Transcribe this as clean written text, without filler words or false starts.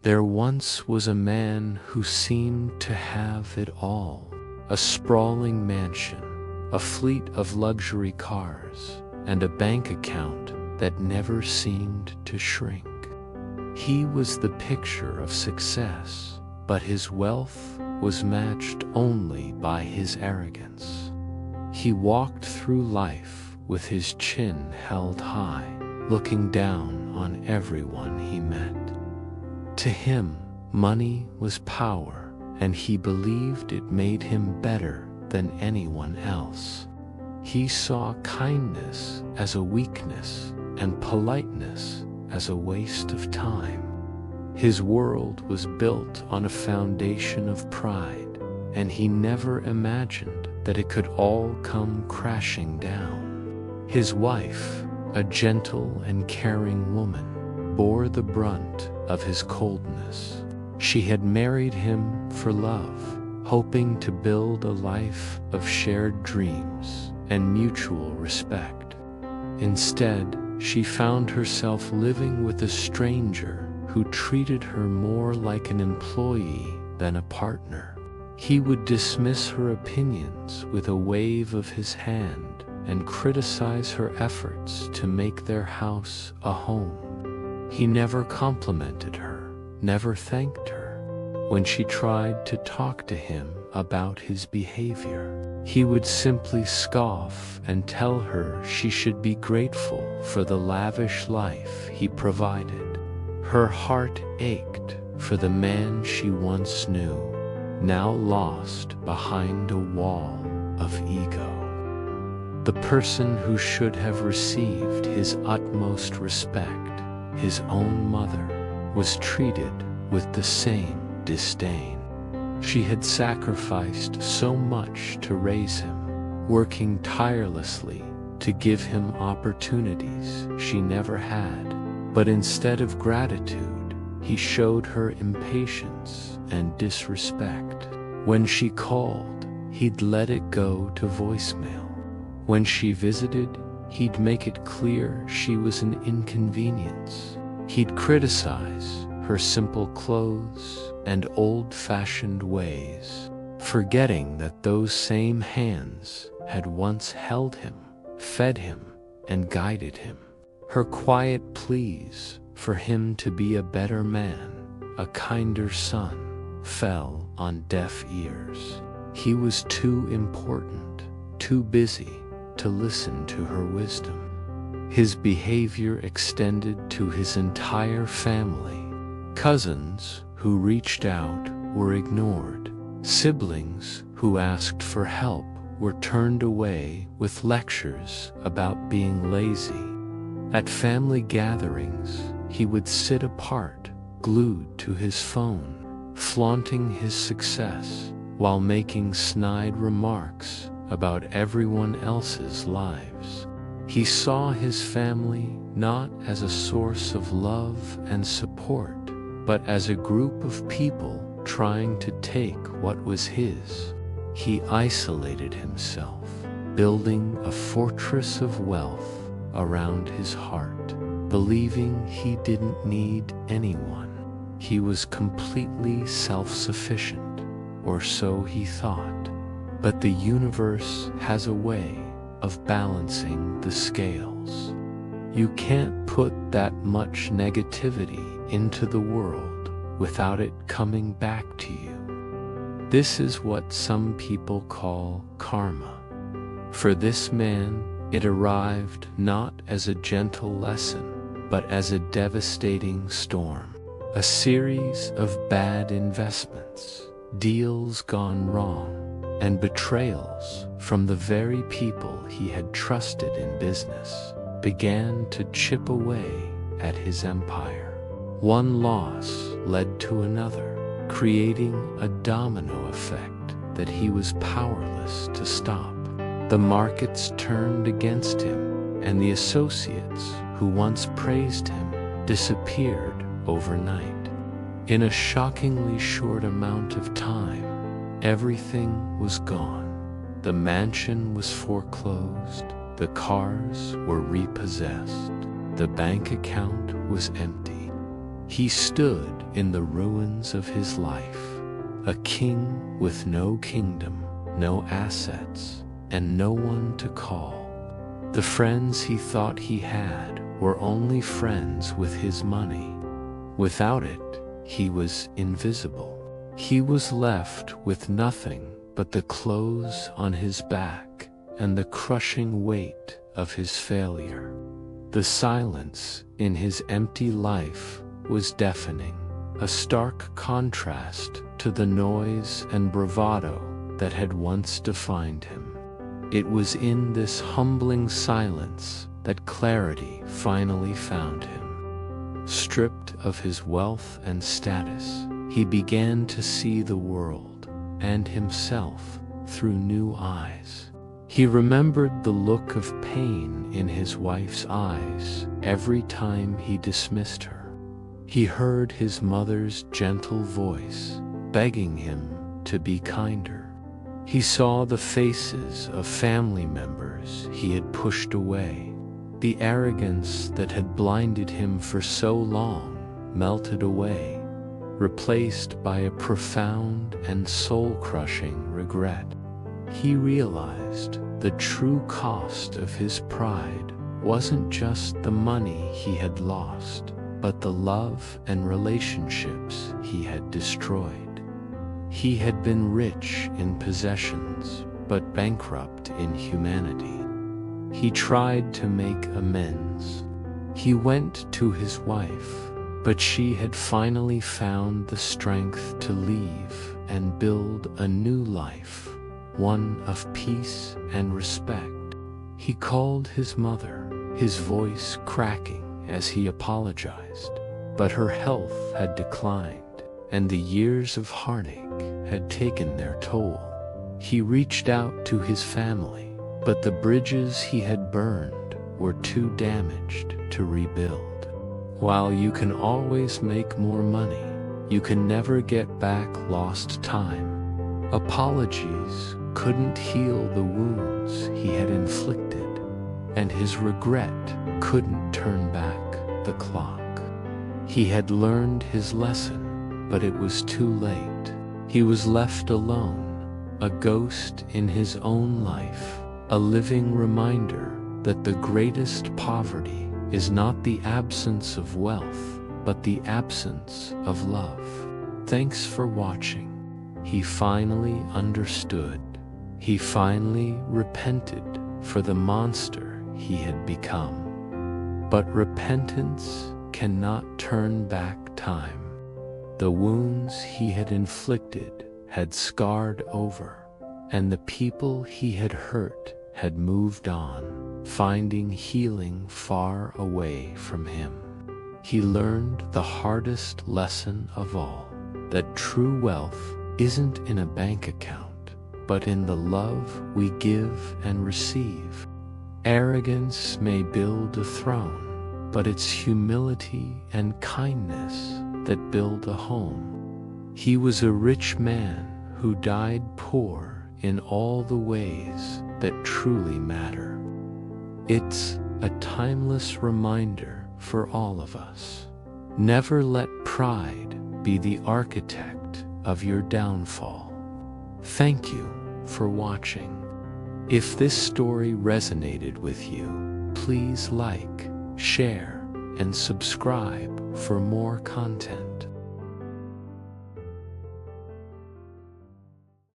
There once was a man who seemed to have it all: a sprawling mansion, a fleet of luxury cars, and a bank account that never seemed to shrink. He was the picture of success, but his wealth was matched only by his arrogance. He walked through life with his chin held high, looking down on everyone he met. To him, money was power, and he believed it made him better than anyone else. He saw kindness as a weakness and politeness as a waste of time. His world was built on a foundation of pride, and he never imagined that it could all come crashing down. His wife, a gentle and caring woman, bore the brunt of his coldness. She had married him for love, hoping to build a life of shared dreams and mutual respect. Instead, she found herself living with a stranger who treated her more like an employee than a partner. He would dismiss her opinions with a wave of his hand and criticize her efforts to make their house a home. He never complimented her, never thanked her when she tried to talk to him about his behavior. He would simply scoff and tell her she should be grateful for the lavish life he provided. Her heart ached for the man she once knew, now lost behind a wall of ego. The person who should have received his utmost respect, his own mother, was treated with the same disdain. She had sacrificed so much to raise him, working tirelessly to give him opportunities she never had. But instead of gratitude, he showed her impatience and disrespect. When she called, he'd let it go to voicemail. When she visited, he'd make it clear she was an inconvenience. He'd criticize her simple clothes and old-fashioned ways, forgetting that those same hands had once held him, fed him, and guided him. Her quiet pleas for him to be a better man, a kinder son, fell on deaf ears. He was too important, too busy to listen to her wisdom. His behavior extended to his entire family. Cousins who reached out were ignored. Siblings who asked for help were turned away with lectures about being lazy. At family gatherings, he would sit apart, glued to his phone, flaunting his success while making snide remarks about everyone else's lives. He saw his family not as a source of love and support, but as a group of people trying to take what was his. He isolated himself, building a fortress of wealth around his heart, believing he didn't need anyone. He was completely self-sufficient, or so he thought. But the universe has a way of balancing the scales. You can't put that much negativity into the world without it coming back to you. This is what some people call karma. For this man, it arrived not as a gentle lesson, but as a devastating storm. A series of bad investments, deals gone wrong, and betrayals from the very people he had trusted in business began to chip away at his empire. One loss led to another, creating a domino effect that he was powerless to stop. The markets turned against him, and the associates who once praised him disappeared overnight. In a shockingly short amount of time, everything was gone. The mansion was foreclosed, the cars were repossessed, the bank account was empty. He stood in the ruins of his life, a king with no kingdom, no assets, and no one to call. The friends he thought he had were only friends with his money. Without it, he was invisible. He was left with nothing but the clothes on his back and the crushing weight of his failure. The silence in his empty life was deafening, a stark contrast to the noise and bravado that had once defined him. It was in this humbling silence that clarity finally found him. Stripped of his wealth and status, he began to see the world and himself through new eyes. He remembered the look of pain in his wife's eyes every time he dismissed her. He heard his mother's gentle voice begging him to be kinder. He saw the faces of family members he had pushed away. The arrogance that had blinded him for so long melted away, replaced by a profound and soul-crushing regret. He realized the true cost of his pride wasn't just the money he had lost, but the love and relationships he had destroyed. He had been rich in possessions, but bankrupt in humanity. He tried to make amends. He went to his wife, but she had finally found the strength to leave and build a new life, one of peace and respect. He called his mother, his voice cracking as he apologized, but her health had declined, and the years of heartache had taken their toll. He reached out to his family, but the bridges he had burned were too damaged to rebuild. While you can always make more money, you can never get back lost time. Apologies couldn't heal the wounds he had inflicted, and his regret couldn't turn back the clock. He had learned his lesson, but it was too late. He was left alone, a ghost in his own life, a living reminder that the greatest poverty is not the absence of wealth, but the absence of love. Thanks for watching. He finally understood. He finally repented for the monster he had become. But repentance cannot turn back time. The wounds he had inflicted had scarred over, and the people he had hurt had moved on, finding healing far away from him. He learned the hardest lesson of all, that true wealth isn't in a bank account, but in the love we give and receive. Arrogance may build a throne, but it's humility and kindness that build a home. He was a rich man who died poor in all the ways that truly matter. It's a timeless reminder for all of us. Never let pride be the architect of your downfall. Thank you for watching. If this story resonated with you, please like, share, and subscribe for more content.